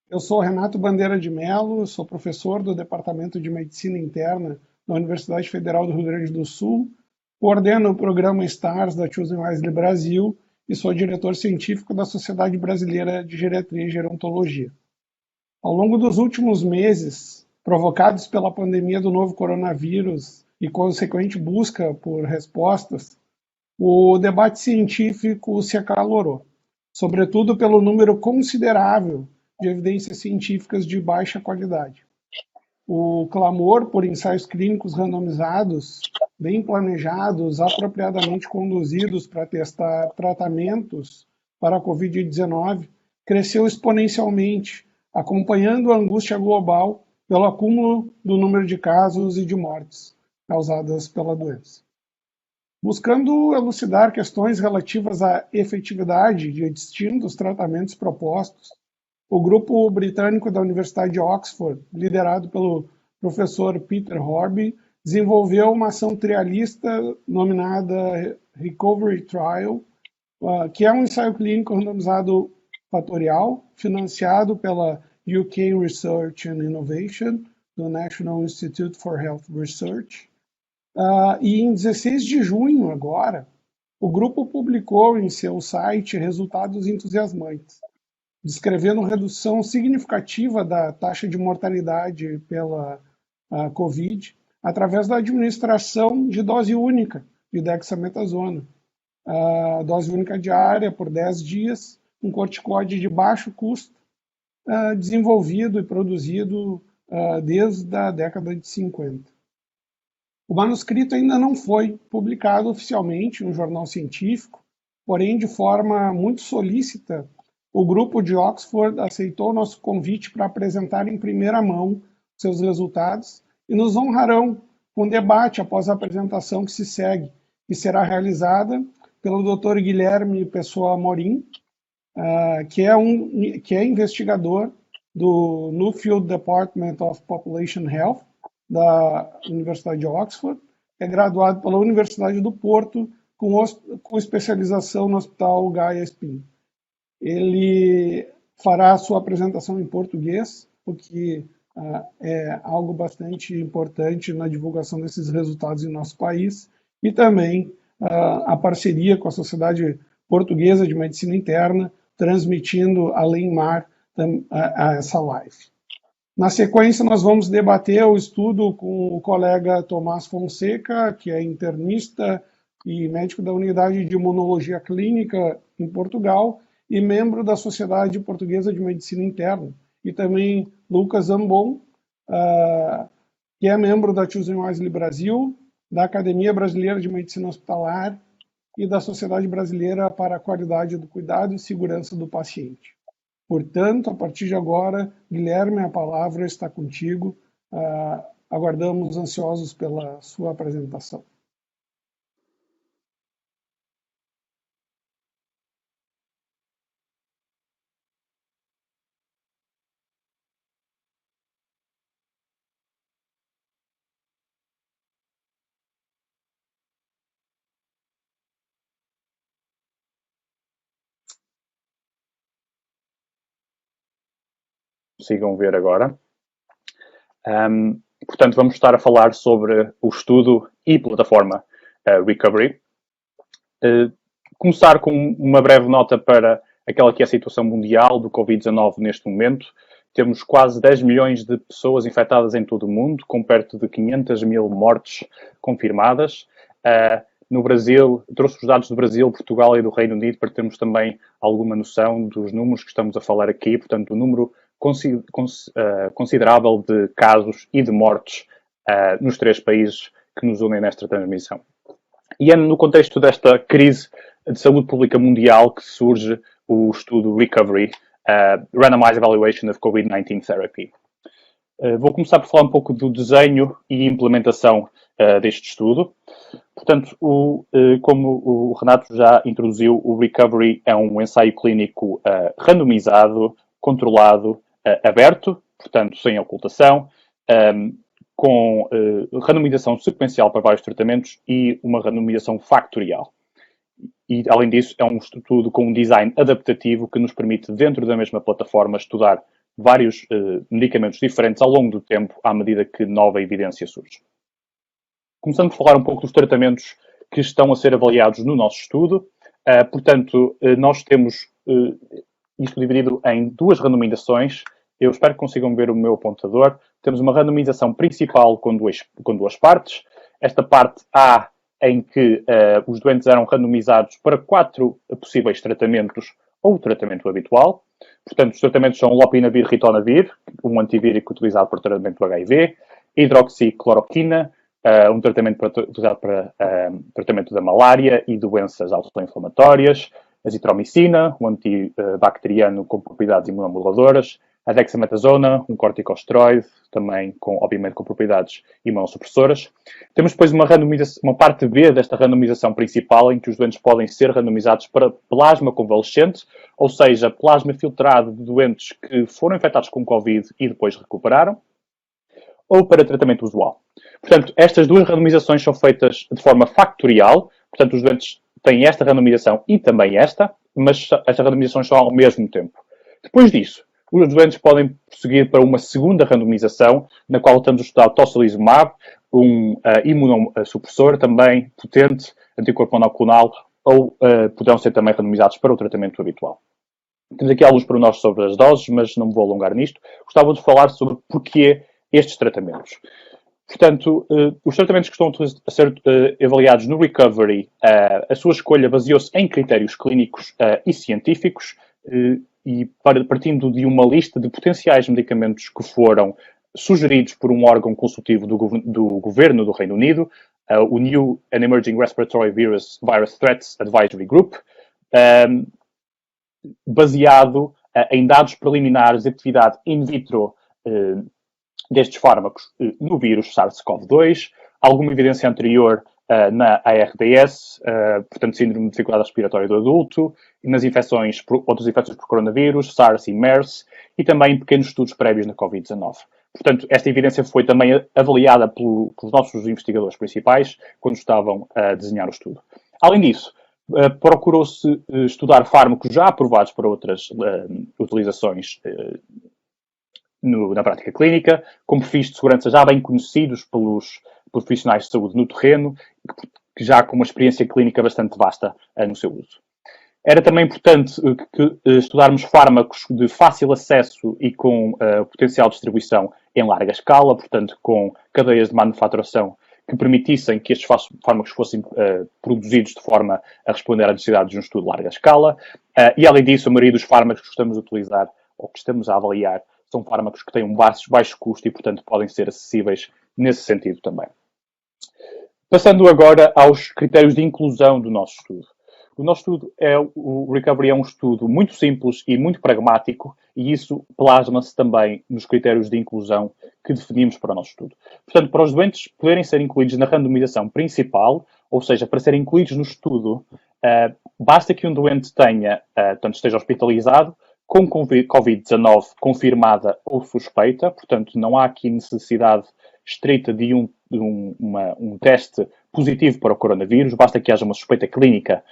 Eu sou Renato Bandeira de Mello, sou professor do Departamento de Medicina Interna da Universidade Federal do Rio Grande do Sul, coordeno o programa STARS da Choosing Wisely Brasil e sou diretor científico da Sociedade Brasileira de Geriatria e Gerontologia. Ao longo dos últimos meses, provocados pela pandemia do novo coronavírus e consequente busca por respostas, o debate científico se acalorou, sobretudo pelo número considerável de evidências científicas de baixa qualidade. O clamor por ensaios clínicos randomizados, bem planejados, apropriadamente conduzidos para testar tratamentos para a Covid-19, cresceu exponencialmente, acompanhando a angústia global pelo acúmulo do número de casos e de mortes causadas pela doença. Buscando elucidar questões relativas à efetividade de distintos tratamentos propostos, o grupo britânico da Universidade de Oxford, liderado pelo professor Peter Horby, desenvolveu uma ação trialista nominada Recovery Trial, que é um ensaio clínico randomizado fatorial, financiado pela UK Research and Innovation, do National Institute for Health Research. E em 16 de junho, agora, o grupo publicou em seu site resultados entusiasmantes, descrevendo redução significativa da taxa de mortalidade pela Covid através da administração de dose única de dexametasona, dose única diária por 10 dias, um corticoide de baixo custo, desenvolvido e produzido desde a década de 50. O manuscrito ainda não foi publicado oficialmente em um jornal científico, porém, de forma muito solícita, o grupo de Oxford aceitou nosso convite para apresentar em primeira mão seus resultados e nos honrarão com debate após a apresentação que se segue, que será realizada pelo Dr. Guilherme Pessoa Amorim, que é investigador do Nuffield Department of Population Health, da Universidade de Oxford, é graduado pela Universidade do Porto, com especialização no Hospital Gaia Spin. Ele fará a sua apresentação em português, o que é algo bastante importante na divulgação desses resultados em nosso país, e também a parceria com a Sociedade Portuguesa de Medicina Interna, transmitindo além mar essa live. Na sequência, nós vamos debater o estudo com o colega Tomás Fonseca, que é internista e médico da Unidade de Imunologia Clínica em Portugal e membro da Sociedade Portuguesa de Medicina Interna, e também Lucas Ambon, que é membro da Choosing Wisely Brasil, da Academia Brasileira de Medicina Hospitalar e da Sociedade Brasileira para a Qualidade do Cuidado e Segurança do Paciente. Portanto, a partir de agora, Guilherme, a palavra está contigo. Aguardamos ansiosos pela sua apresentação. Consigam ver agora. Portanto, vamos estar a falar sobre o estudo e plataforma Recovery. Começar com uma breve nota para aquela que é a situação mundial do Covid-19 neste momento. Temos quase 10 milhões de pessoas infectadas em todo o mundo, com perto de 500 mil mortes confirmadas. No Brasil, trouxe os dados do Brasil, Portugal e do Reino Unido para termos também alguma noção dos números que estamos a falar aqui. Portanto, o número considerável de casos e de mortes nos 3 países que nos unem nesta transmissão. E é no contexto desta crise de saúde pública mundial que surge o estudo Recovery, Randomized Evaluation of COVID-19 Therapy. Vou começar por falar um pouco do desenho e implementação deste estudo. Portanto, como o Renato já introduziu, o Recovery é um ensaio clínico randomizado, controlado, aberto, portanto, sem ocultação, com randomização sequencial para vários tratamentos e uma randomização factorial. E, além disso, é um estudo com um design adaptativo que nos permite, dentro da mesma plataforma, estudar vários medicamentos diferentes ao longo do tempo, à medida que nova evidência surge. Começando por falar um pouco dos tratamentos que estão a ser avaliados no nosso estudo. Portanto, nós temos isto dividido em duas randomizações. Eu espero que consigam ver o meu apontador. Temos uma randomização principal com duas partes. Esta parte A, em que os doentes eram randomizados para 4 possíveis tratamentos ou tratamento habitual. Portanto, os tratamentos são lopinavir, ritonavir, um antivírico utilizado para o tratamento do HIV, hidroxicloroquina, um tratamento utilizado para tratamento da malária e doenças autoinflamatórias, azitromicina, um antibacteriano com propriedades imunomoduladoras, a dexametasona, um corticosteroide, também obviamente com propriedades imunossupressoras. Temos depois uma parte B desta randomização principal, em que os doentes podem ser randomizados para plasma convalescente, ou seja, plasma filtrado de doentes que foram infectados com Covid e depois recuperaram, ou para tratamento usual. Portanto, estas duas randomizações são feitas de forma factorial, portanto, os doentes têm esta randomização e também esta, mas estas randomizações são ao mesmo tempo. Depois disso, os doentes podem prosseguir para uma segunda randomização, na qual estamos a estudar o tocilizumab, um imunossupressor também potente, anticorpo monoclonal, ou poderão ser também randomizados para o tratamento habitual. Temos aqui alguns pormenores sobre as doses, mas não me vou alongar nisto. Gostava de falar sobre porquê estes tratamentos. Portanto, os tratamentos que estão a ser avaliados no Recovery, a sua escolha baseou-se em critérios clínicos e científicos, e partindo de uma lista de potenciais medicamentos que foram sugeridos por um órgão consultivo do governo do Reino Unido, o New and Emerging Respiratory Virus Threats Advisory Group, baseado em dados preliminares de atividade in vitro destes fármacos no vírus SARS-CoV-2, alguma evidência anterior na ARDS, portanto, síndrome de dificuldade respiratória do adulto, e nas outras infecções por coronavírus, SARS e MERS, e também pequenos estudos prévios na Covid-19. Portanto, esta evidência foi também avaliada pelos nossos investigadores principais quando estavam a desenhar o estudo. Além disso, procurou-se estudar fármacos já aprovados para outras utilizações na prática clínica, com perfis de segurança já bem conhecidos pelos profissionais de saúde no terreno, que já com uma experiência clínica bastante vasta no seu uso. Era também importante que estudarmos fármacos de fácil acesso e com potencial distribuição em larga escala, portanto, com cadeias de manufaturação que permitissem que estes fármacos fossem produzidos de forma a responder às necessidades de um estudo de larga escala. E, além disso, a maioria dos fármacos que estamos a utilizar ou que estamos a avaliar são fármacos que têm um baixo custo e, portanto, podem ser acessíveis nesse sentido também. Passando agora aos critérios de inclusão do nosso estudo. O nosso estudo, o Recovery, é um estudo muito simples e muito pragmático, e isso plasma-se também nos critérios de inclusão que definimos para o nosso estudo. Portanto, para os doentes poderem ser incluídos na randomização principal, ou seja, para serem incluídos no estudo, basta que um doente esteja hospitalizado, com Covid-19 confirmada ou suspeita, portanto, não há aqui necessidade estrita de um teste positivo para o coronavírus, basta que haja uma suspeita clínica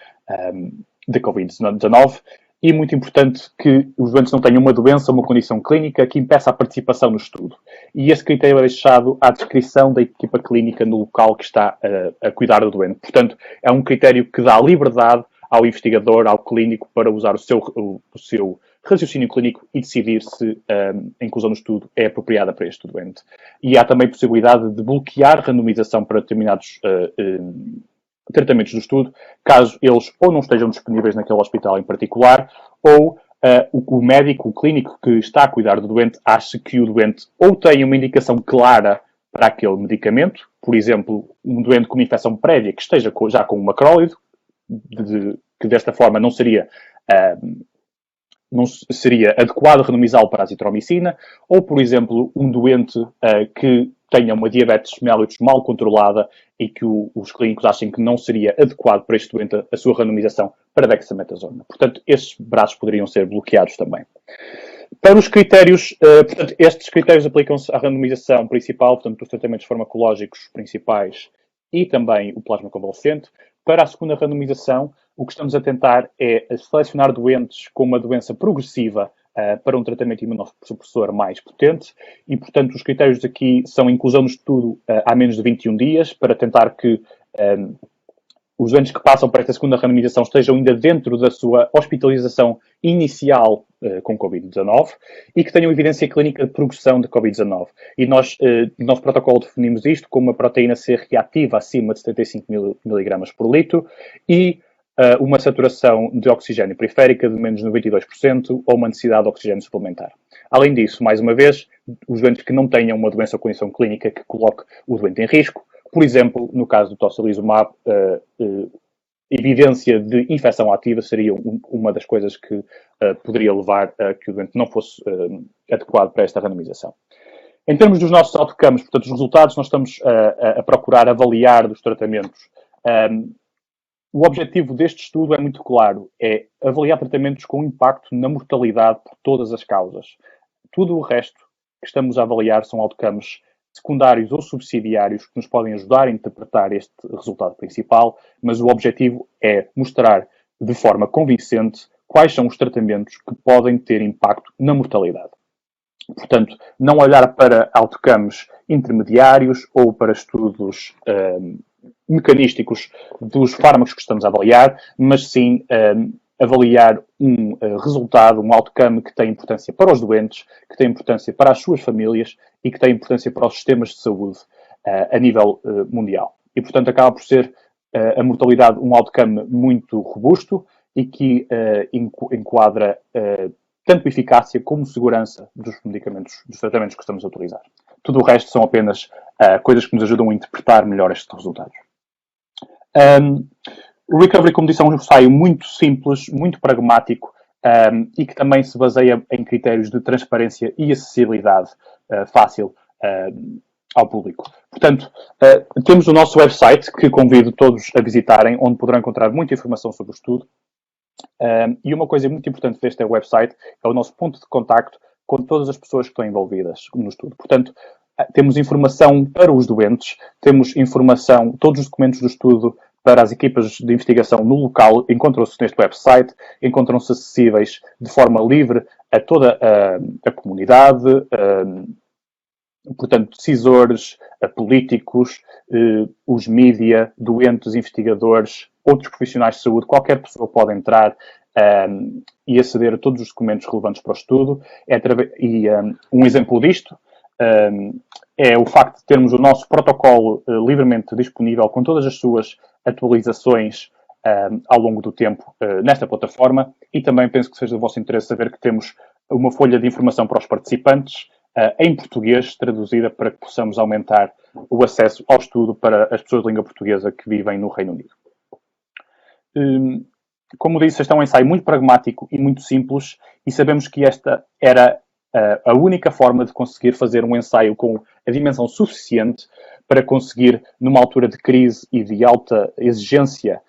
de Covid-19, e muito importante que os doentes não tenham uma doença ou uma condição clínica que impeça a participação no estudo. E esse critério é deixado à descrição da equipa clínica no local que está a cuidar do doente. Portanto, é um critério que dá liberdade ao investigador, ao clínico, para usar o seu raciocínio clínico e decidir se a inclusão no estudo é apropriada para este doente. E há também possibilidade de bloquear randomização para determinados tratamentos do estudo, caso eles ou não estejam disponíveis naquele hospital em particular, ou o médico, o clínico que está a cuidar do doente, acha que o doente ou tem uma indicação clara para aquele medicamento, por exemplo, um doente com uma infecção prévia que esteja já com um macrólido, que desta forma não seria adequado randomizá-lo para a azitromicina, ou, por exemplo, um doente que tenha uma diabetes mellitus mal controlada e que os clínicos achem que não seria adequado para este doente a sua randomização para dexametasona. Portanto, estes braços poderiam ser bloqueados também. Para os critérios, portanto, estes critérios aplicam-se à randomização principal, portanto, dos tratamentos farmacológicos principais e também o plasma convalescente. Para a segunda randomização, o que estamos a tentar é selecionar doentes com uma doença progressiva para um tratamento imunossupressor mais potente e, portanto, os critérios aqui são a inclusão no estudo há menos de 21 dias para tentar que os doentes que passam para esta segunda randomização estejam ainda dentro da sua hospitalização inicial com Covid-19 e que tenham evidência clínica de progressão de Covid-19. E nós, no nosso protocolo, definimos isto como uma proteína C reativa acima de 75 mg por litro e uma saturação de oxigênio periférica de menos de 92% ou uma necessidade de oxigênio suplementar. Além disso, mais uma vez, os doentes que não tenham uma doença ou condição clínica que coloque o doente em risco, por exemplo, no caso do tocilizumab, evidência de infecção ativa seria uma das coisas que poderia levar a que o doente não fosse adequado para esta randomização. Em termos dos nossos outcomes, portanto, os resultados, nós estamos a procurar avaliar dos tratamentos. O objetivo deste estudo é muito claro, é avaliar tratamentos com impacto na mortalidade por todas as causas. Tudo o resto que estamos a avaliar são outcomes secundários ou subsidiários que nos podem ajudar a interpretar este resultado principal, mas o objetivo é mostrar de forma convincente quais são os tratamentos que podem ter impacto na mortalidade. Portanto, não olhar para outcomes intermediários ou para estudos mecanísticos dos fármacos que estamos a avaliar, mas sim avaliar um resultado, um outcome que tem importância para os doentes, que tem importância para as suas famílias e que tem importância para os sistemas de saúde a nível mundial. E, portanto, acaba por ser a mortalidade um outcome muito robusto e que enquadra tanto eficácia como segurança dos medicamentos, dos tratamentos que estamos a utilizar. Tudo o resto são apenas coisas que nos ajudam a interpretar melhor estes resultados. O Recovery, como disse, é um ensaio muito simples, muito pragmático e que também se baseia em critérios de transparência e acessibilidade fácil ao público. Portanto, temos o nosso website, que convido todos a visitarem, onde poderão encontrar muita informação sobre o estudo. E uma coisa muito importante deste website é o nosso ponto de contacto com todas as pessoas que estão envolvidas no estudo. Portanto, temos informação para os doentes, temos informação, todos os documentos do estudo para as equipas de investigação no local encontram-se neste website, encontram-se acessíveis de forma livre a toda a comunidade, portanto, decisores, políticos, os mídia, doentes, investigadores, outros profissionais de saúde, qualquer pessoa pode entrar e aceder a todos os documentos relevantes para o estudo. Um exemplo disto é o facto de termos o nosso protocolo livremente disponível com todas as suas atualizações ao longo do tempo nesta plataforma e também penso que seja do vosso interesse saber que temos uma folha de informação para os participantes em português, traduzida para que possamos aumentar o acesso ao estudo para as pessoas de língua portuguesa que vivem no Reino Unido. Como disse, este é um ensaio muito pragmático e muito simples e sabemos que esta era a única forma de conseguir fazer um ensaio com a dimensão suficiente para conseguir, numa altura de crise e de alta exigência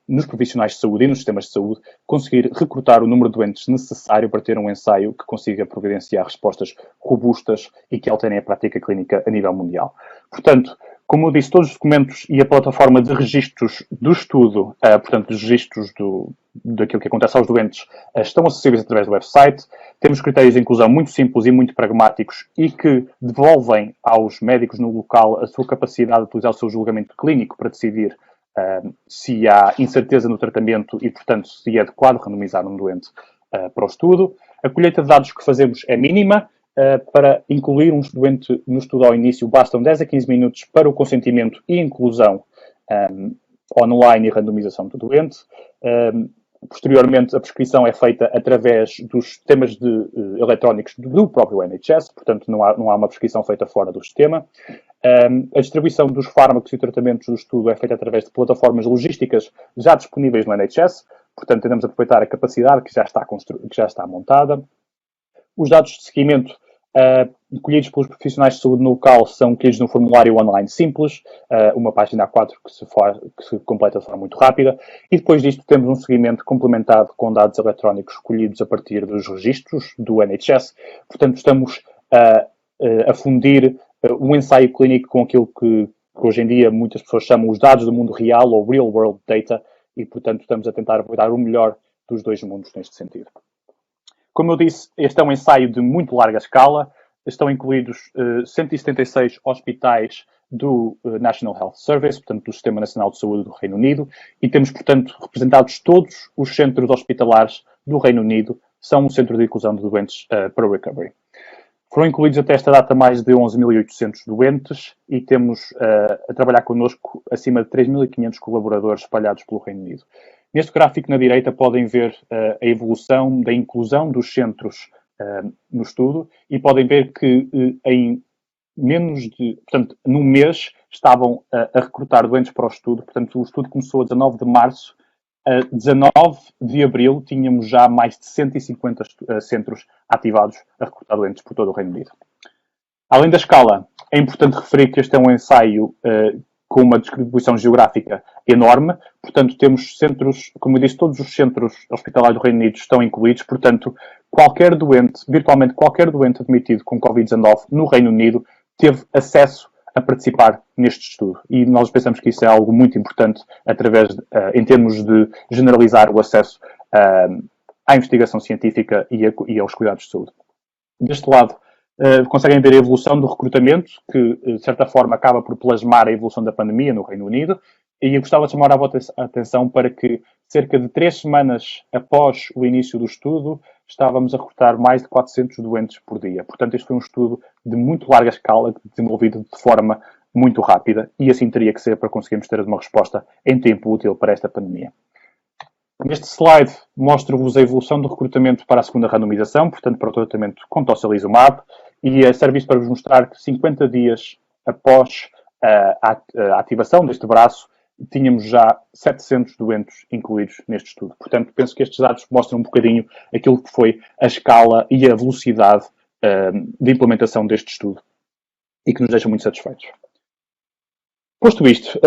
nos profissionais de saúde e nos sistemas de saúde, conseguir recrutar o número de doentes necessário para ter um ensaio que consiga providenciar respostas robustas e que alterem a prática clínica a nível mundial. Portanto, como eu disse, todos os documentos e a plataforma de registros do estudo, portanto, dos registros daquilo que acontece aos doentes, estão acessíveis através do website. Temos critérios de inclusão muito simples e muito pragmáticos e que devolvem aos médicos no local a sua capacidade de utilizar o seu julgamento clínico para decidir se há incerteza no tratamento e, portanto, se é adequado randomizar um doente para o estudo. A colheita de dados que fazemos é mínima. Para incluir um doente no estudo ao início, bastam 10 a 15 minutos para o consentimento e inclusão online e randomização do doente. Posteriormente, a prescrição é feita através dos sistemas eletrónicos do próprio NHS, portanto, não há uma prescrição feita fora do sistema. A distribuição dos fármacos e tratamentos do estudo é feita através de plataformas logísticas já disponíveis no NHS, portanto, tentamos aproveitar a capacidade que já está montada. Os dados de seguimento colhidos pelos profissionais de saúde no local são colhidos num formulário online simples, uma página A4 que se completa de forma muito rápida, e depois disto temos um seguimento complementado com dados eletrónicos colhidos a partir dos registros do NHS. Portanto, estamos a fundir um ensaio clínico com aquilo que hoje em dia muitas pessoas chamam os dados do mundo real ou real world data, e portanto estamos a tentar aproveitar o melhor dos dois mundos neste sentido. Como eu disse, este é um ensaio de muito larga escala. Estão incluídos 176 hospitais do National Health Service, portanto, do Sistema Nacional de Saúde do Reino Unido, e temos, portanto, representados todos os centros hospitalares do Reino Unido, são um centro de inclusão de doentes para o recovery. Foram incluídos até esta data mais de 11.800 doentes e temos a trabalhar connosco acima de 3.500 colaboradores espalhados pelo Reino Unido. Neste gráfico na direita podem ver a evolução da inclusão dos centros no estudo e podem ver que em portanto, num mês estavam a recrutar doentes para o estudo. Portanto, o estudo começou a 19 de março. A 19 de abril tínhamos já mais de 150 centros ativados a recrutar doentes por todo o Reino Unido. Além da escala, é importante referir que este é um ensaio com uma distribuição geográfica enorme. Portanto, temos centros, como eu disse, todos os centros hospitalares do Reino Unido estão incluídos. Portanto, virtualmente qualquer doente admitido com Covid-19 no Reino Unido teve acesso a participar neste estudo. E nós pensamos que isso é algo muito importante em termos de generalizar o acesso à investigação científica e aos cuidados de saúde. Deste lado, conseguem ver a evolução do recrutamento, que, de certa forma, acaba por plasmar a evolução da pandemia no Reino Unido. E eu gostava de chamar a vossa atenção para que, cerca de 3 semanas após o início do estudo, estávamos a recrutar mais de 400 doentes por dia. Portanto, este foi um estudo de muito larga escala, desenvolvido de forma muito rápida, e assim teria que ser para conseguirmos ter uma resposta em tempo útil para esta pandemia. Neste slide mostro-vos a evolução do recrutamento para a segunda randomização, portanto, para o tratamento com tocilizumab, e serve isso para vos mostrar que 50 dias após a ativação deste braço, tínhamos já 700 doentes incluídos neste estudo. Portanto, penso que estes dados mostram um bocadinho aquilo que foi a escala e a velocidade de implementação deste estudo e que nos deixa muito satisfeitos. Posto isto,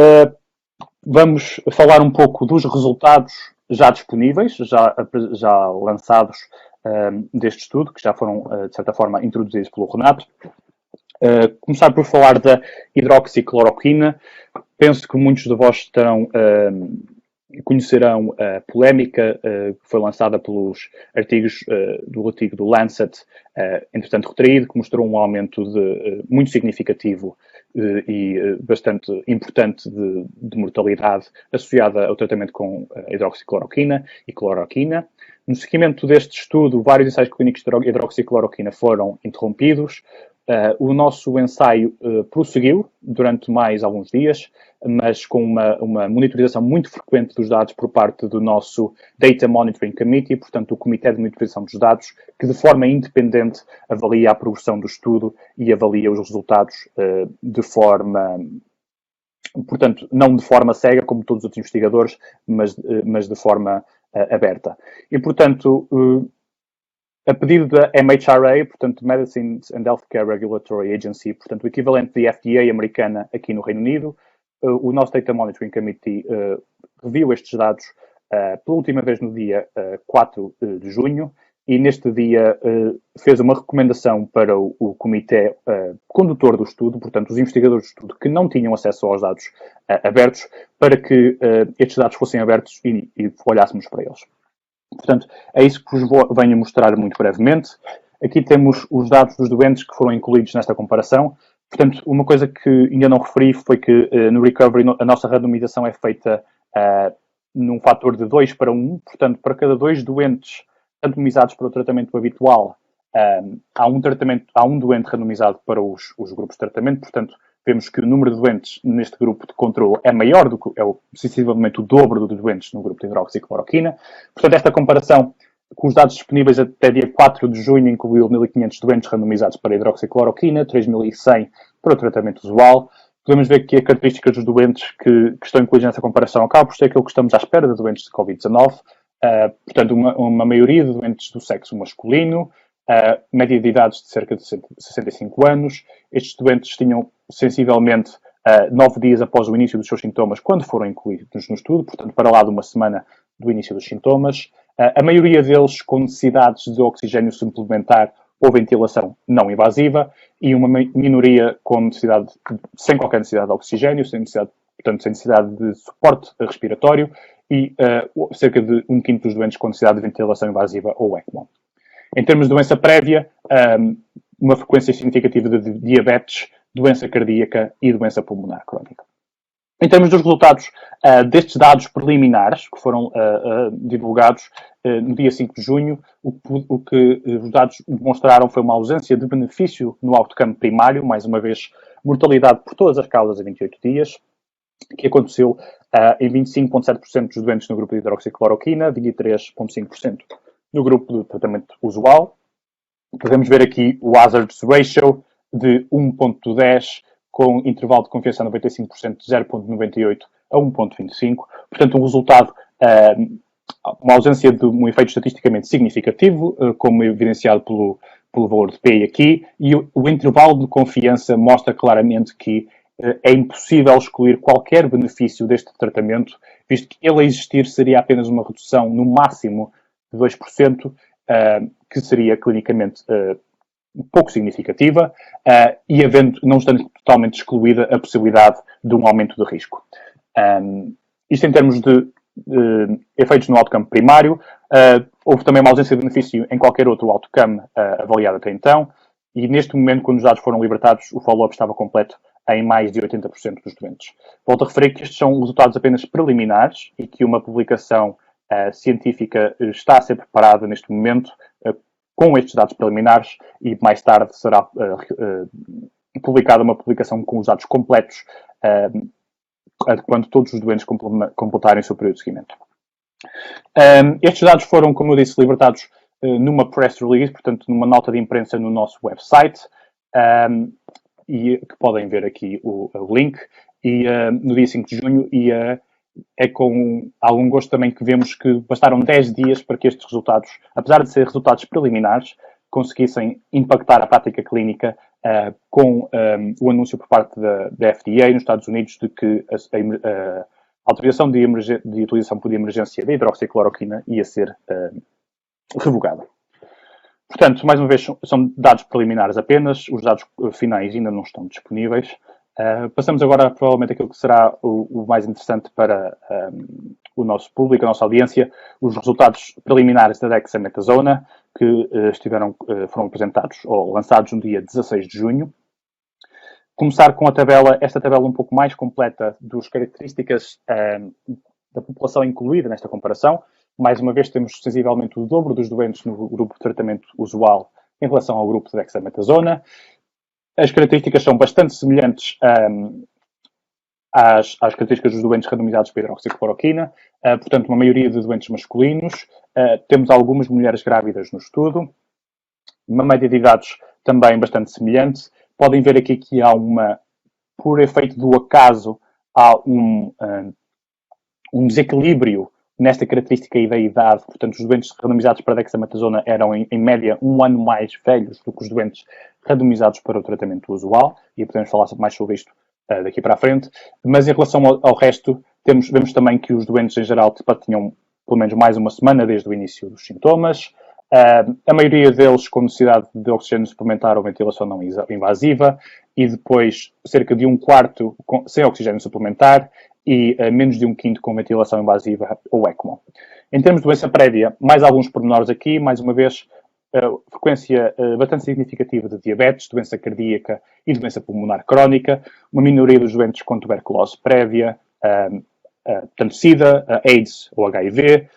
vamos falar um pouco dos resultados já disponíveis, já lançados deste estudo, que já foram, de certa forma, introduzidos pelo Renato. Começar por falar da hidroxicloroquina. Penso que muitos de vós conhecerão a polémica que foi lançada pelos artigos do artigo do Lancet, entretanto retraído, que mostrou um aumento muito significativo e bastante importante de mortalidade associada ao tratamento com hidroxicloroquina e cloroquina. No seguimento deste estudo, vários ensaios clínicos de hidroxicloroquina foram interrompidos. O nosso ensaio prosseguiu durante mais alguns dias, mas com uma monitorização muito frequente dos dados por parte do nosso Data Monitoring Committee, portanto, o Comitê de Monitorização dos Dados, que de forma independente avalia a progressão do estudo e avalia os resultados de forma... Portanto, não de forma cega, como todos os outros investigadores, mas de forma aberta. E, portanto... a pedido da MHRA, portanto, Medicines and Healthcare Regulatory Agency, portanto, o equivalente da FDA americana aqui no Reino Unido, o nosso Data Monitoring Committee reviu estes dados pela última vez no dia 4 de junho e neste dia fez uma recomendação para o comitê condutor do estudo, portanto, os investigadores do estudo que não tinham acesso aos dados abertos, para que estes dados fossem abertos e olhássemos para eles. Portanto, é isso que vos venho mostrar muito brevemente. Aqui temos os dados dos doentes que foram incluídos nesta comparação. Portanto, uma coisa que ainda não referi foi que no Recovery a nossa randomização é feita num fator de 2 para 1. Portanto, para cada 2 doentes randomizados para o tratamento habitual, há um doente randomizado para os grupos de tratamento. Portanto, vemos que o número de doentes neste grupo de controle é maior do que sensivelmente o dobro dos doentes no grupo de hidroxicloroquina. Portanto, esta comparação com os dados disponíveis até dia 4 de junho incluiu 1.500 doentes randomizados para hidroxicloroquina, 3.100 para o tratamento usual. Podemos ver que as características dos doentes que estão incluídos nessa comparação acabam por ser aquilo que estamos à espera de doentes de Covid-19. Portanto, uma maioria de doentes do sexo masculino, média de idades de cerca de 65 anos. Estes doentes tinham sensivelmente 9 dias após o início dos seus sintomas quando foram incluídos no estudo, portanto, para lá de uma semana do início dos sintomas. A maioria deles com necessidades de oxigênio suplementar ou ventilação não invasiva e uma minoria sem qualquer necessidade de oxigênio, sem necessidade de suporte respiratório e cerca de 1/5 dos doentes com necessidade de ventilação invasiva ou ECMO. Em termos de doença prévia, uma frequência significativa de diabetes, doença cardíaca e doença pulmonar crónica. Em termos dos resultados destes dados preliminares, que foram divulgados no dia 5 de junho, o que os dados demonstraram foi uma ausência de benefício no outcome primário, mais uma vez, mortalidade por todas as causas a 28 dias, que aconteceu em 25,7% dos doentes no grupo de hidroxicloroquina, 23,5% no grupo de tratamento usual. Podemos ver aqui o hazard ratio de 1,10, com intervalo de confiança 95% de 0,98 a 1,25. Portanto, um resultado, uma ausência de um efeito estatisticamente significativo, como evidenciado pelo valor de P aqui, e o intervalo de confiança mostra claramente que é impossível excluir qualquer benefício deste tratamento, visto que ele a existir seria apenas uma redução no máximo de 2%, que seria clinicamente pouco significativa, e não estando totalmente excluída a possibilidade de um aumento de risco. Isto em termos de efeitos no outcome primário, houve também uma ausência de benefício em qualquer outro outcome avaliado até então, e neste momento, quando os dados foram libertados, o follow-up estava completo em mais de 80% dos doentes. Volto a referir que estes são resultados apenas preliminares e que uma publicação científica está a ser preparada neste momento com estes dados preliminares e mais tarde será publicada uma publicação com os dados completos quando todos os doentes completarem o seu período de seguimento. Estes dados foram, como eu disse, libertados numa press release, portanto, numa nota de imprensa no nosso website, e que podem ver aqui o link, e no dia 5 de junho, e é com algum gosto também que vemos que bastaram 10 dias para que estes resultados, apesar de serem resultados preliminares, conseguissem impactar a prática clínica com o anúncio por parte da FDA nos Estados Unidos de que a autorização de utilização por emergência da hidroxicloroquina ia ser revogada. Portanto, mais uma vez, são dados preliminares apenas, os dados finais ainda não estão disponíveis. Passamos agora, provavelmente, aquilo que será o mais interessante para o nosso público, a nossa audiência, os resultados preliminares da dexametasona, que foram apresentados ou lançados no dia 16 de junho. Começar com esta tabela um pouco mais completa das características da população incluída nesta comparação. Mais uma vez, temos sensivelmente o dobro dos doentes no grupo de tratamento usual em relação ao grupo de dexametasona. As características são bastante semelhantes às características dos doentes randomizados para hidroxicloroquina. Portanto, uma maioria de doentes masculinos. Temos algumas mulheres grávidas no estudo. Uma média de idades também bastante semelhante. Podem ver aqui que há por efeito do acaso, há um desequilíbrio nesta característica e da idade. Portanto, os doentes randomizados para dexametasona eram, em média, 1 ano mais velhos do que os doentes randomizados para o tratamento usual, e podemos falar mais sobre isto daqui para a frente. Mas em relação ao resto, vemos também que os doentes, em geral, tinham pelo menos mais uma semana desde o início dos sintomas. A maioria deles com necessidade de oxigênio suplementar ou ventilação não invasiva, e depois cerca de 1/4 sem oxigênio suplementar, e menos de 1/5 com ventilação invasiva ou ECMO. Em termos de doença prévia, mais alguns pormenores aqui, mais uma vez, frequência bastante significativa de diabetes, doença cardíaca e doença pulmonar crónica, uma minoria dos doentes com tuberculose prévia, tanto SIDA, AIDS ou HIV,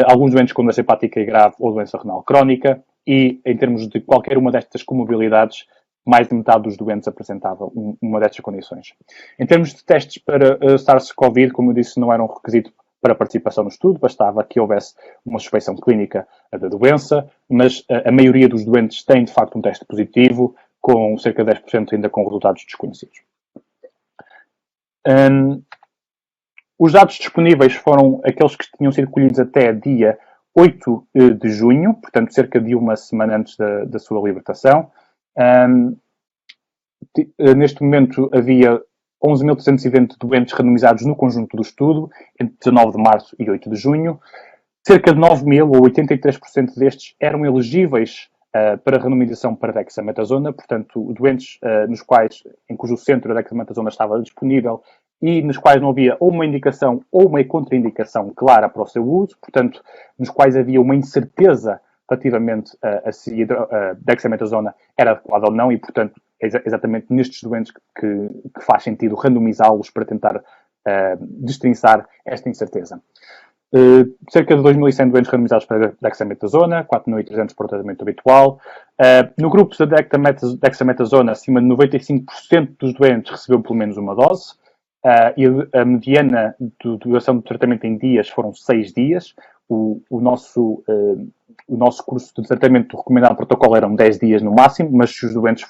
alguns doentes com doença hepática grave ou doença renal crónica, e em termos de qualquer uma destas comorbilidades, mais de metade dos doentes apresentava uma destas condições. Em termos de testes para SARS-CoV, como eu disse, não era um requisito para participação no estudo, bastava que houvesse uma suspeição clínica da doença, mas a maioria dos doentes tem, de facto, um teste positivo, com cerca de 10% ainda com resultados desconhecidos. Os dados disponíveis foram aqueles que tinham sido colhidos até dia 8 de junho, portanto, cerca de uma semana antes da sua libertação. Neste momento havia 11.320 doentes randomizados no conjunto do estudo, entre 19 de março e 8 de junho. Cerca de 9.000, ou 83% destes, eram elegíveis para randomização para dexametasona, portanto, doentes em cujo centro a dexametasona estava disponível e nos quais não havia ou uma indicação ou uma contraindicação clara para o seu uso, portanto, nos quais havia uma incerteza relativamente a se a dexametasona era adequada ou não e, portanto, é exatamente nestes doentes que faz sentido randomizá-los para tentar destrinçar esta incerteza. Cerca de 2.100 doentes randomizados para dexametasona, 4.300 para o tratamento habitual. No grupo da dexametasona, acima de 95% dos doentes recebeu pelo menos uma dose. E a mediana de duração do tratamento em dias foram 6 dias. O nosso curso de tratamento recomendado no protocolo eram 10 dias no máximo, mas se os doentes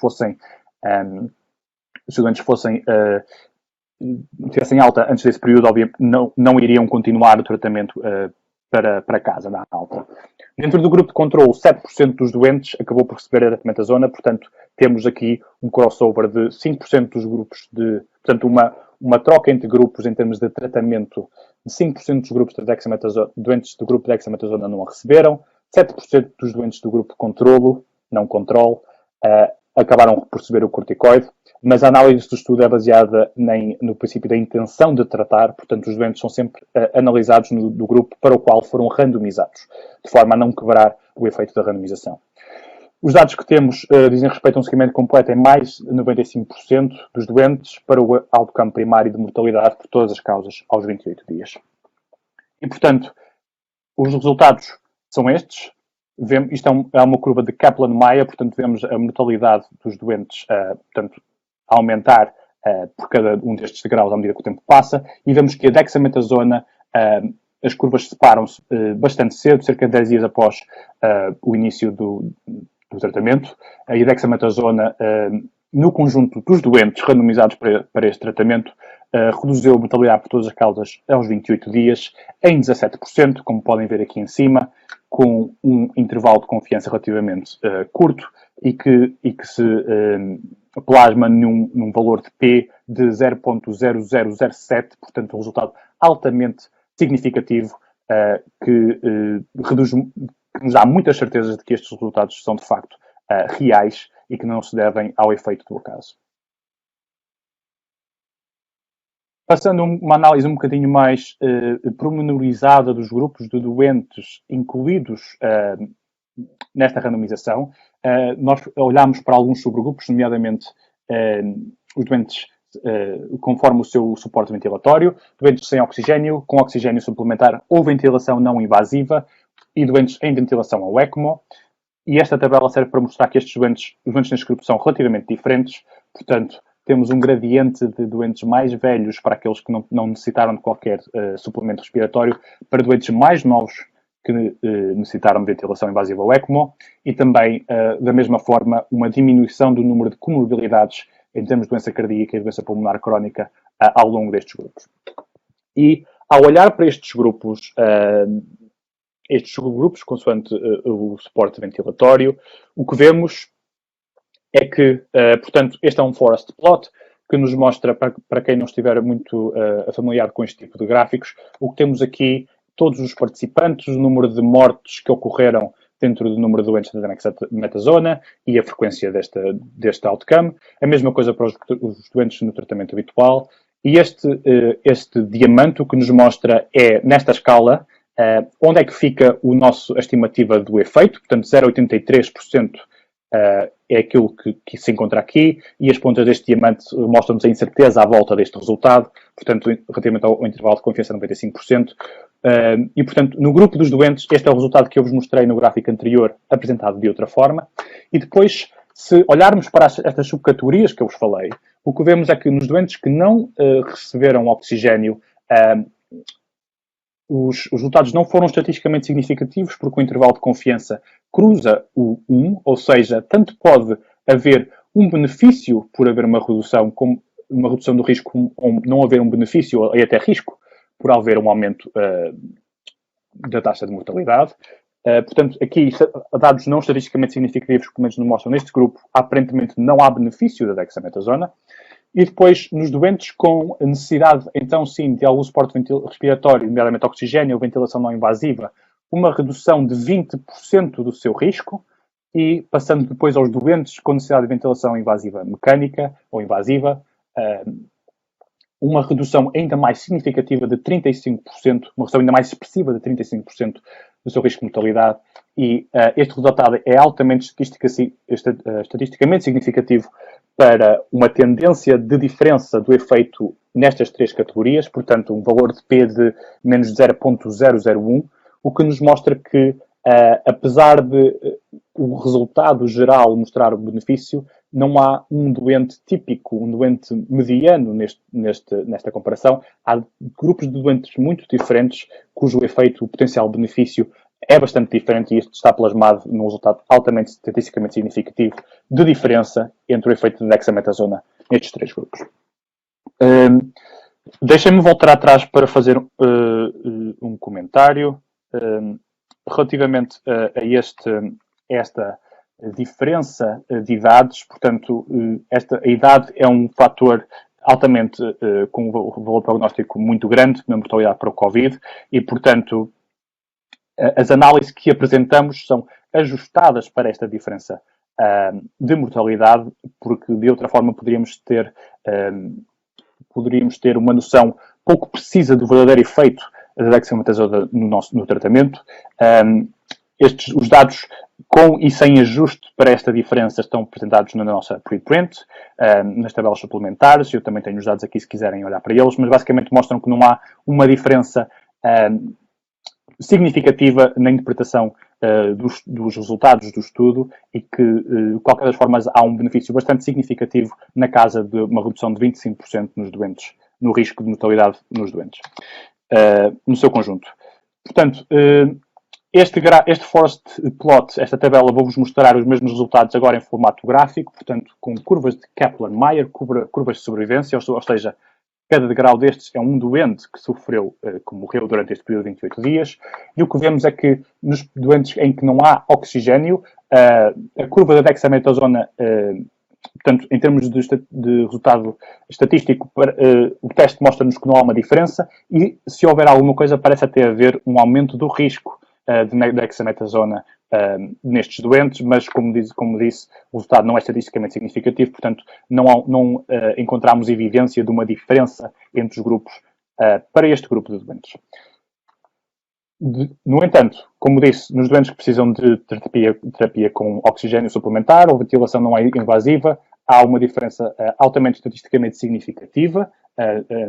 tivessem alta antes desse período, obviamente, não iriam continuar o tratamento para casa, da alta. Dentro do grupo de controle, 7% dos doentes acabou por receber a dexametasona, portanto, temos aqui um crossover de 5% dos grupos portanto, uma troca entre grupos em termos de tratamento de 5% dos grupos de doentes do grupo de dexametasona não a receberam, 7% dos doentes do grupo de controlo, não controle, acabaram por receber o corticoide, mas a análise do estudo é baseada no princípio da intenção de tratar, portanto, os doentes são sempre analisados do grupo para o qual foram randomizados, de forma a não quebrar o efeito da randomização. Os dados que temos dizem respeito a um seguimento completo em mais de 95% dos doentes para o outcome primário de mortalidade por todas as causas aos 28 dias. E, portanto, os resultados são estes. Isto é uma curva de Kaplan-Meier, portanto, vemos a mortalidade dos doentes portanto, aumentar por cada um destes degraus à medida que o tempo passa, e vemos que a dexametasona, as curvas separam-se bastante cedo, cerca de 10 dias após o início do tratamento. A dexametasona, no conjunto dos doentes randomizados para este tratamento, reduziu a mortalidade por todas as causas aos 28 dias em 17%, como podem ver aqui em cima, com um intervalo de confiança relativamente curto e que se plasma num valor de P de 0.0007, portanto um resultado altamente significativo que nos dá muitas certezas de que estes resultados são de facto reais e que não se devem ao efeito do acaso. Passando uma análise um bocadinho mais pormenorizada dos grupos de doentes incluídos nesta randomização, nós olhamos para alguns subgrupos, nomeadamente os doentes conforme o seu suporte ventilatório, doentes sem oxigênio, com oxigênio suplementar ou ventilação não invasiva e doentes em ventilação ao ECMO. E esta tabela serve para mostrar que os doentes neste grupo são relativamente diferentes, portanto, temos um gradiente de doentes mais velhos para aqueles que não necessitaram de qualquer suplemento respiratório, para doentes mais novos que necessitaram de ventilação invasiva ao ECMO, e também, da mesma forma, uma diminuição do número de comorbilidades em termos de doença cardíaca e doença pulmonar crónica ao longo destes grupos. E, ao olhar para estes grupos, estes subgrupos, consoante o suporte ventilatório, o que vemos é que, portanto, este é um forest plot que nos mostra, para quem não estiver muito familiar com este tipo de gráficos, o que temos aqui, todos os participantes, o número de mortes que ocorreram dentro do número de doentes da dexametasona e a frequência deste outcome. A mesma coisa para os doentes no tratamento habitual. E este diamante, o que nos mostra é, nesta escala, onde é que fica a estimativa do efeito, portanto 0,83% é aquilo que se encontra aqui, e as pontas deste diamante mostram-nos a incerteza à volta deste resultado, portanto, relativamente ao intervalo de confiança, 95%. E, portanto, no grupo dos doentes, este é o resultado que eu vos mostrei no gráfico anterior, apresentado de outra forma. E depois, se olharmos para estas subcategorias que eu vos falei, o que vemos é que nos doentes que não receberam oxigênio, os resultados não foram estatisticamente significativos porque o intervalo de confiança cruza o 1, ou seja, tanto pode haver um benefício por haver uma redução, como uma redução do risco, ou não haver um benefício, ou até risco, por haver um aumento da taxa de mortalidade. Portanto, aqui, dados não estatisticamente significativos, que pelo menos nos mostram neste grupo, aparentemente não há benefício da dexametasona. E depois, nos doentes com necessidade, então sim, de algum suporte respiratório, nomeadamente oxigênio ou ventilação não invasiva, uma redução de 20% do seu risco. E passando depois aos doentes com necessidade de ventilação invasiva mecânica ou invasiva, uma redução ainda mais significativa de 35%, uma redução ainda mais expressiva de 35% do seu risco de mortalidade. este resultado é altamente estatisticamente significativo para uma tendência de diferença do efeito nestas três categorias, portanto, um valor de P de menos 0,001, o que nos mostra que, apesar de o resultado geral mostrar o benefício, não há um doente típico, um doente mediano nesta comparação. Há grupos de doentes muito diferentes, cujo efeito, o potencial benefício, é bastante diferente e isto está plasmado num resultado altamente estatisticamente significativo de diferença entre o efeito de dexametasona nestes três grupos. Deixem-me voltar atrás para fazer um comentário relativamente a esta diferença de idades. Portanto, a idade é um fator altamente com um valor prognóstico muito grande na mortalidade para o Covid e, portanto, as análises que apresentamos são ajustadas para esta diferença de mortalidade, porque de outra forma poderíamos ter uma noção pouco precisa do verdadeiro efeito da dexametasona no tratamento. Os dados com e sem ajuste para esta diferença estão apresentados na nossa preprint, nas tabelas suplementares. Eu também tenho os dados aqui se quiserem olhar para eles, mas basicamente mostram que não há uma diferença significativa na interpretação dos resultados do estudo e que, de qualquer das formas, há um benefício bastante significativo na casa de uma redução de 25% nos doentes, no risco de mortalidade nos doentes, no seu conjunto. Portanto, este forest plot, esta tabela, vou-vos mostrar os mesmos resultados agora em formato gráfico, portanto, com curvas de Kaplan-Meier, curvas de sobrevivência, ou seja, cada degrau destes é um doente que sofreu, que morreu durante este período de 28 dias. E o que vemos é que nos doentes em que não há oxigênio, a curva da dexametasona, portanto, em termos de resultado estatístico, o teste mostra-nos que não há uma diferença e, se houver alguma coisa, parece até haver um aumento do risco de dexametasona nestes doentes, mas, como disse, o resultado não é estatisticamente significativo, portanto, não encontramos evidência de uma diferença entre os grupos para este grupo de doentes. No entanto, como disse, nos doentes que precisam de terapia com oxigênio suplementar ou ventilação não invasiva, há uma diferença altamente estatisticamente significativa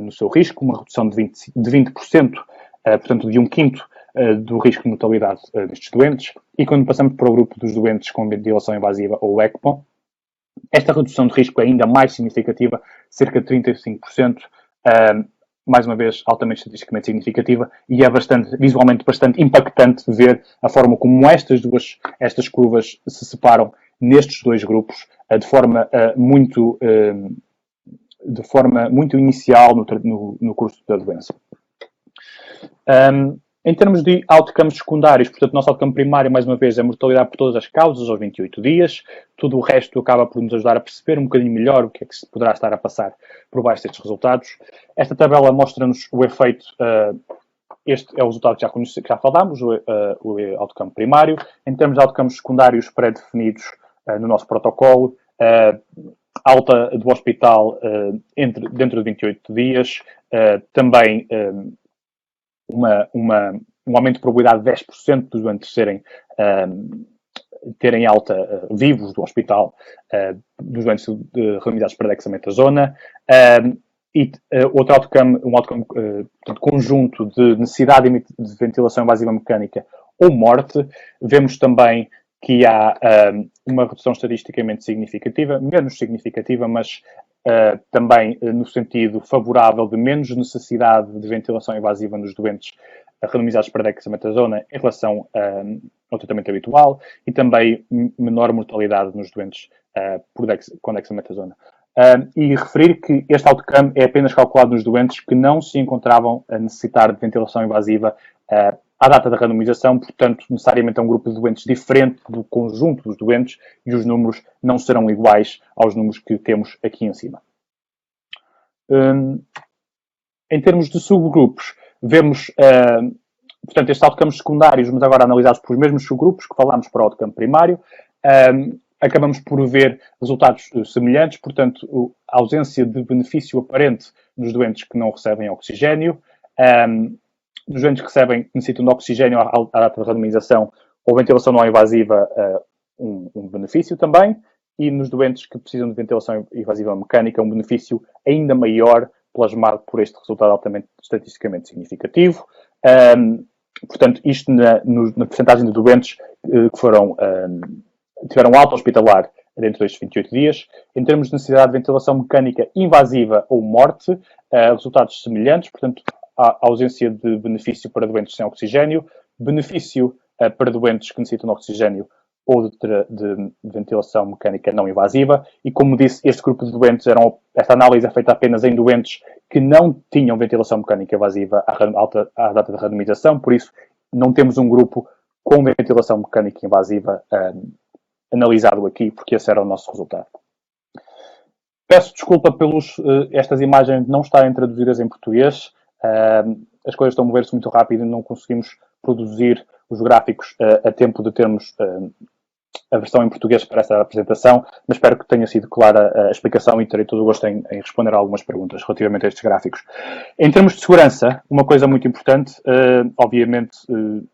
no seu risco, uma redução de 20%, portanto, de um quinto do risco de mortalidade destes doentes. E quando passamos para o grupo dos doentes com ventilação invasiva ou ECMO, esta redução de risco é ainda mais significativa, cerca de 35%, mais uma vez, altamente estatisticamente significativa, e é visualmente bastante impactante ver a forma como estas curvas se separam nestes dois grupos de forma muito inicial no curso da doença. Em termos de outcomes secundários, portanto, o nosso outcome primário, mais uma vez, é a mortalidade por todas as causas aos 28 dias. Tudo o resto acaba por nos ajudar a perceber um bocadinho melhor o que é que se poderá estar a passar por baixo destes resultados. Esta tabela mostra-nos o efeito, este é o resultado que já falámos, o outcome primário. Em termos de outcomes secundários pré-definidos no nosso protocolo, alta do hospital dentro de 28 dias, também um aumento de probabilidade de 10% dos doentes terem alta vivos do hospital, dos doentes randomizados para dexametasona, e outro outcome, um outcome conjunto de necessidade de ventilação invasiva mecânica ou morte. Vemos também que há uma redução estatisticamente significativa, menos significativa, mas também no sentido favorável de menos necessidade de ventilação invasiva nos doentes randomizados para dexametasona em relação ao tratamento habitual e também menor mortalidade nos doentes com dexametasona. E referir que este outcome é apenas calculado nos doentes que não se encontravam a necessitar de ventilação invasiva à data da randomização, portanto, necessariamente é um grupo de doentes diferente do conjunto dos doentes e os números não serão iguais aos números que temos aqui em cima. Em termos de subgrupos, vemos, portanto, estes outcomes secundários, mas agora analisados pelos mesmos subgrupos que falámos para o outcome primário. Acabamos por ver resultados semelhantes, portanto, a ausência de benefício aparente nos doentes que não recebem oxigênio, nos doentes que necessitam de oxigênio à data de randomização, ou ventilação não invasiva, um benefício também, e nos doentes que precisam de ventilação invasiva mecânica, um benefício ainda maior, plasmado por este resultado altamente estatisticamente significativo. Portanto, isto na percentagem de doentes que tiveram alta hospitalar dentro destes 28 dias. Em termos de necessidade de ventilação mecânica invasiva ou morte, resultados semelhantes, portanto, a ausência de benefício para doentes sem oxigênio, benefício para doentes que necessitam de oxigênio ou de ventilação mecânica não invasiva. E, como disse, este grupo de doentes, esta análise é feita apenas em doentes que não tinham ventilação mecânica invasiva à data de randomização, por isso não temos um grupo com ventilação mecânica invasiva analisado aqui, porque esse era o nosso resultado. Peço desculpa pelos estas imagens não estarem traduzidas em português. As coisas estão a mover-se muito rápido e não conseguimos produzir os gráficos a tempo de termos a versão em português para esta apresentação, mas espero que tenha sido clara a explicação e terei todo o gosto em responder a algumas perguntas relativamente a estes gráficos. Em termos de segurança, uma coisa muito importante, obviamente,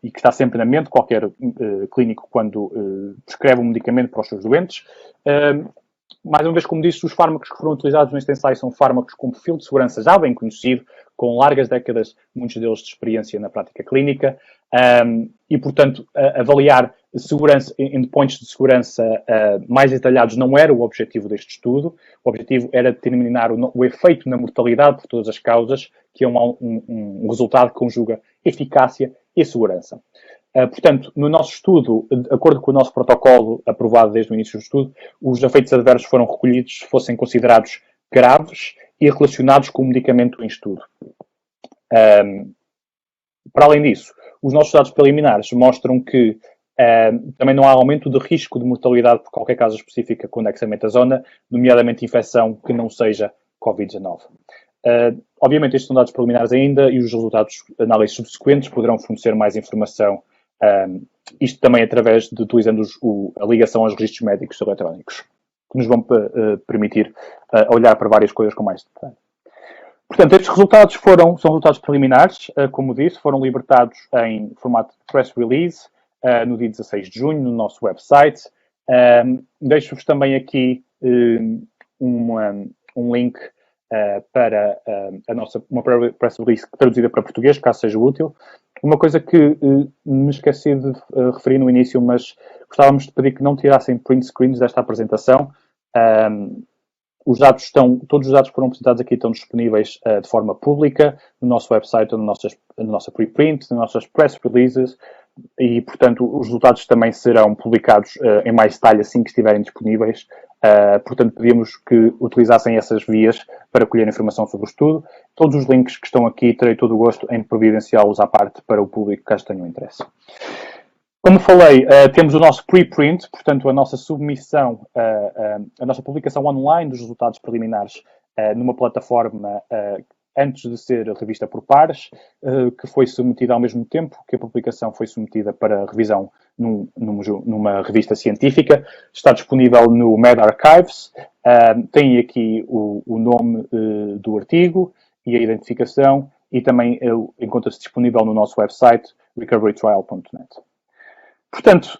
e que está sempre na mente, qualquer clínico quando prescreve um medicamento para os seus doentes, mais uma vez, como disse, os fármacos que foram utilizados neste ensaio são fármacos com perfil de segurança já bem conhecido, com largas décadas, muitos deles de experiência na prática clínica, e, portanto, avaliar segurança, endpoints de segurança mais detalhados não era o objetivo deste estudo. O objetivo era determinar o efeito na mortalidade por todas as causas, que é um resultado que conjuga eficácia e segurança. Portanto, no nosso estudo, de acordo com o nosso protocolo aprovado desde o início do estudo, os efeitos adversos foram recolhidos se fossem considerados graves e relacionados com o medicamento em estudo. Para além disso, os nossos dados preliminares mostram que também não há aumento de risco de mortalidade por qualquer causa específica com dexametasona, nomeadamente infecção que não seja Covid-19. Obviamente, estes são dados preliminares ainda e os resultados de análises subsequentes poderão fornecer mais informação, isto também através de utilizando a ligação aos registros médicos eletrónicos, que nos vão permitir olhar para várias coisas com mais detalhe. Portanto, estes resultados são resultados preliminares, como disse, foram libertados em formato de press release no dia 16 de junho no nosso website. Deixo-vos também aqui um link para uma press release traduzida para português, caso seja útil. Uma coisa que me esqueci de referir no início, mas gostávamos de pedir que não tirassem print screens desta apresentação. Todos os dados que foram apresentados aqui estão disponíveis de forma pública no nosso website, na nossa preprint, nas nossas press releases e, portanto, os resultados também serão publicados em mais detalhe assim que estiverem disponíveis. Portanto, pedimos que utilizassem essas vias para colher informação sobre o estudo. Todos os links que estão aqui, terei todo o gosto em providenciá-los à parte para o público, caso tenham interesse. Como falei, temos o nosso preprint, portanto, a nossa submissão, a nossa publicação online dos resultados preliminares numa plataforma antes de ser revista por pares, que foi submetida ao mesmo tempo que a publicação foi submetida para revisão numa revista científica. Está disponível no medRxiv. Tem aqui o nome do artigo e a identificação e também encontra-se disponível no nosso website recoverytrial.net. Portanto,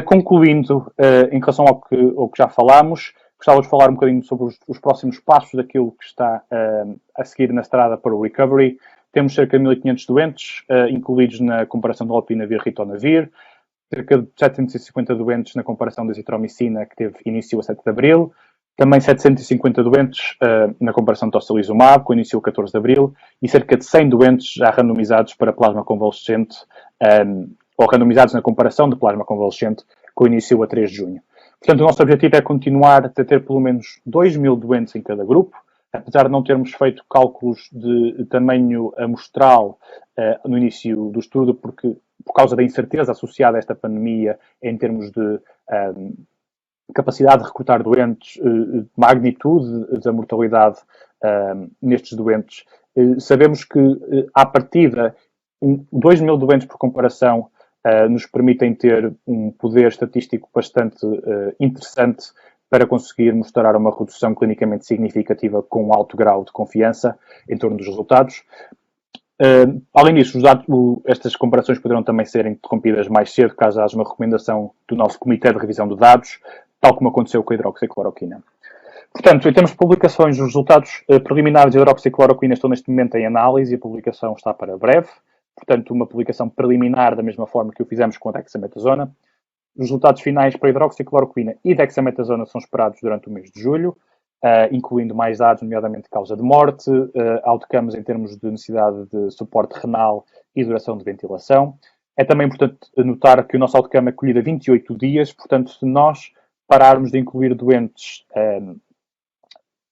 concluindo em relação ao que já falámos, gostava de falar um bocadinho sobre os próximos passos daquilo que está a seguir na estrada para o recovery. Temos cerca de 1.500 doentes, incluídos na comparação de lopinavir-ritonavir, cerca de 750 doentes na comparação da azitromicina, que teve início a 7 de abril, também 750 doentes na comparação de tocilizumab, que iniciou a 14 de abril, e cerca de 100 doentes já randomizados para plasma convalescente, ou randomizados na comparação de plasma convalescente, que iniciou a 3 de junho. Portanto, o nosso objetivo é continuar a ter pelo menos 2.000 doentes em cada grupo, apesar de não termos feito cálculos de tamanho amostral no início do estudo, por causa da incerteza associada a esta pandemia em termos de capacidade de recrutar doentes, magnitude da mortalidade nestes doentes. Sabemos que, à partida, 2.000 doentes por comparação nos permitem ter um poder estatístico bastante interessante para conseguir mostrar uma redução clinicamente significativa com um alto grau de confiança em torno dos resultados. Além disso, estas comparações poderão também ser interrompidas mais cedo, caso haja uma recomendação do nosso Comitê de Revisão de Dados, tal como aconteceu com a hidroxicloroquina. Portanto, em termos de publicações, os resultados preliminares de hidroxicloroquina estão neste momento em análise e a publicação está para breve. Portanto, uma publicação preliminar da mesma forma que o fizemos com a dexametasona. Os resultados finais para a hidroxicloroquina e dexametasona são esperados durante o mês de julho, incluindo mais dados, nomeadamente causa de morte, outcomes em termos de necessidade de suporte renal e duração de ventilação. É também importante notar que o nosso outcome é colhido a 28 dias, portanto, se nós pararmos de incluir doentes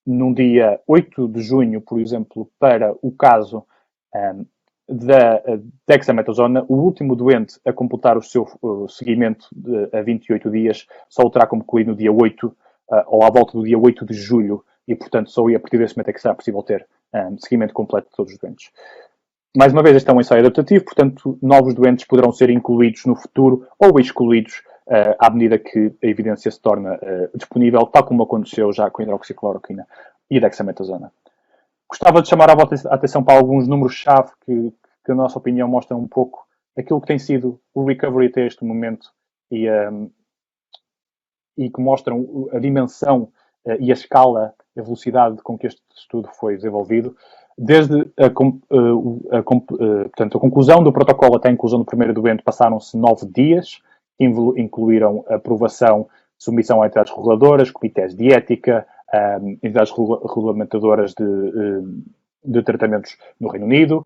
num dia 8 de junho, por exemplo, para o caso da dexametasona, o último doente a completar o seu seguimento a 28 dias só o terá concluído no dia 8 ou à volta do dia 8 de julho e, portanto, só a partir desse momento é que será possível ter seguimento completo de todos os doentes. Mais uma vez, este é um ensaio adaptativo, portanto, novos doentes poderão ser incluídos no futuro ou excluídos à medida que a evidência se torna disponível, tal como aconteceu já com a hidroxicloroquina e a dexametasona. Gostava de chamar a vossa atenção para alguns números-chave que, na nossa opinião, mostram um pouco aquilo que tem sido o recovery até este momento e que mostram a dimensão e a escala, a velocidade com que este estudo foi desenvolvido. Desde portanto, a conclusão do protocolo até a inclusão do primeiro doente passaram-se 9 dias, que incluíram aprovação, submissão a entidades reguladoras, comitês de ética, entidades regulamentadoras de tratamentos no Reino Unido.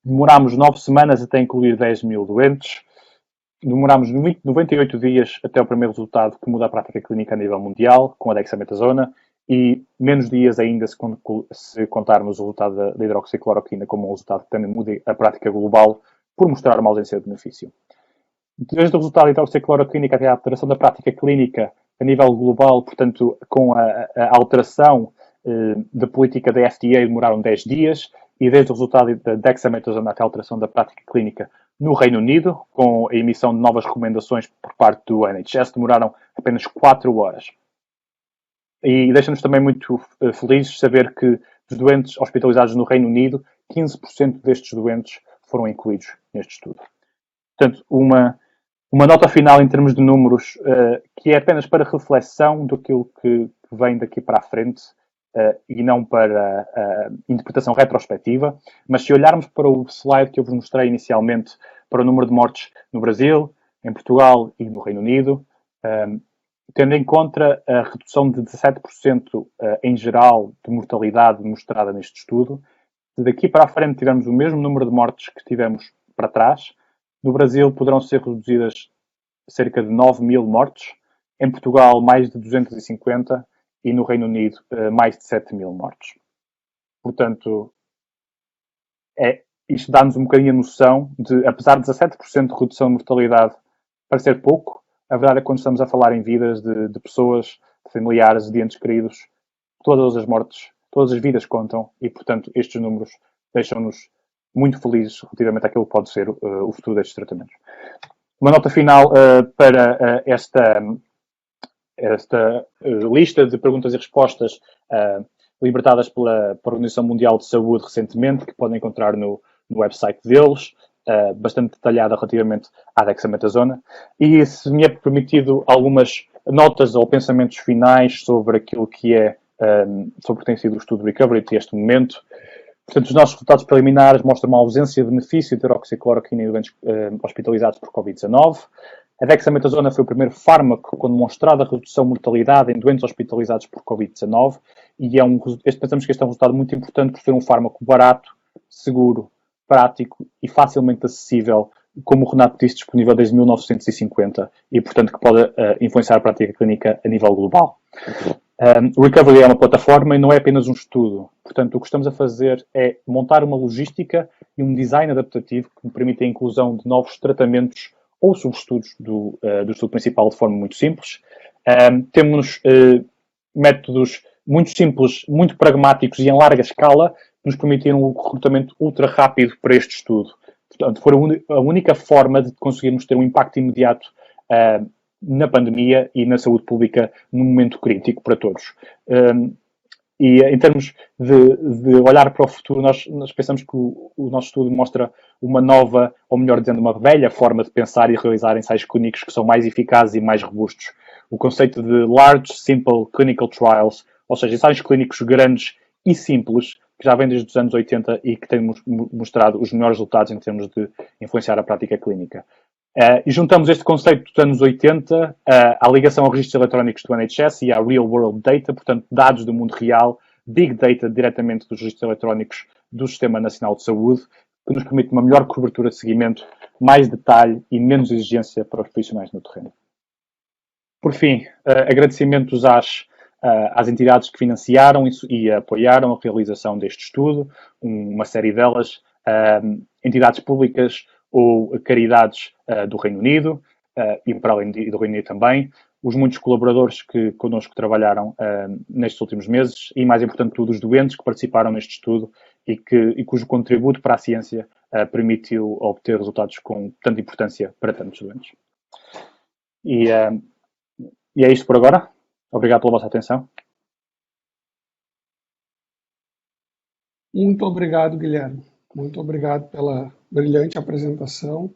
Demorámos 9 semanas até incluir 10 mil doentes. Demorámos 98 dias até o primeiro resultado que muda a prática clínica a nível mundial, com a dexametasona, e menos dias ainda se contarmos o resultado da hidroxicloroquina como um resultado que também muda a prática global por mostrar uma ausência de benefício. Desde o resultado da hidroxicloroquina até a alteração da prática clínica a nível global, portanto, com a alteração da política da FDA, demoraram 10 dias, e desde o resultado da dexametasona até a alteração da prática clínica no Reino Unido, com a emissão de novas recomendações por parte do NHS, demoraram apenas 4 horas. E deixa-nos também muito felizes saber que dos doentes hospitalizados no Reino Unido, 15% destes doentes foram incluídos neste estudo. Portanto, uma nota final em termos de números, que é apenas para reflexão daquilo que vem daqui para a frente e não para interpretação retrospectiva. Mas se olharmos para o slide que eu vos mostrei inicialmente, para o número de mortes no Brasil, em Portugal e no Reino Unido, tendo em conta a redução de 17% em geral de mortalidade mostrada neste estudo, se daqui para a frente tivermos o mesmo número de mortes que tivemos para trás, no Brasil poderão ser reduzidas cerca de 9 mil mortes, em Portugal mais de 250 e no Reino Unido mais de 7 mil mortes. Portanto, isto dá-nos um bocadinho a noção de, apesar de 17% de redução de mortalidade parecer pouco, a verdade é que quando estamos a falar em vidas de pessoas, de familiares, de entes queridos, todas as mortes, todas as vidas contam e, portanto, estes números deixam-nos muito felizes relativamente àquilo que pode ser o futuro destes tratamentos. Uma nota final para esta lista de perguntas e respostas libertadas pela Organização Mundial de Saúde recentemente, que podem encontrar no website deles, bastante detalhada relativamente à dexametasona. E se me é permitido algumas notas ou pensamentos finais sobre aquilo que sobre o que tem sido o estudo Recovery até este momento. Portanto, os nossos resultados preliminares mostram uma ausência de benefício de hidroxicloroquina em doentes hospitalizados por Covid-19. A dexametasona foi o primeiro fármaco com demonstrada redução de mortalidade em doentes hospitalizados por Covid-19 e pensamos que este é um resultado muito importante por ser um fármaco barato, seguro, prático e facilmente acessível, como o Renato disse, disponível desde 1950 e, portanto, que pode influenciar a prática clínica a nível global. O Recovery é uma plataforma e não é apenas um estudo. Portanto, o que estamos a fazer é montar uma logística e um design adaptativo que me permite a inclusão de novos tratamentos ou subestudos do estudo principal de forma muito simples. Temos métodos muito simples, muito pragmáticos e em larga escala que nos permitiram um recrutamento ultra rápido para este estudo. Portanto, foi a única forma de conseguirmos ter um impacto imediato na pandemia e na saúde pública num momento crítico para todos. E em termos de olhar para o futuro, nós pensamos que o nosso estudo mostra uma nova, ou melhor dizendo, uma velha forma de pensar e realizar ensaios clínicos que são mais eficazes e mais robustos. O conceito de Large Simple Clinical Trials, ou seja, ensaios clínicos grandes e simples, que já vem desde os anos 80 e que têm mostrado os melhores resultados em termos de influenciar a prática clínica. E juntamos este conceito dos anos 80 à ligação a registros eletrónicos do NHS e à Real World Data, portanto, dados do mundo real, Big Data diretamente dos registros eletrónicos do Sistema Nacional de Saúde, que nos permite uma melhor cobertura de seguimento, mais detalhe e menos exigência para os profissionais no terreno. Por fim, agradecimentos às entidades que financiaram e apoiaram a realização deste estudo, uma série delas, entidades públicas ou caridades do Reino Unido, e para além do Reino Unido também, os muitos colaboradores que connosco trabalharam nestes últimos meses e, mais importante tudo, os doentes que participaram neste estudo e cujo contributo para a ciência permitiu obter resultados com tanta importância para tantos doentes. E é isto por agora. Obrigado pela vossa atenção. Muito obrigado, Guilherme. Muito obrigado pela brilhante apresentação.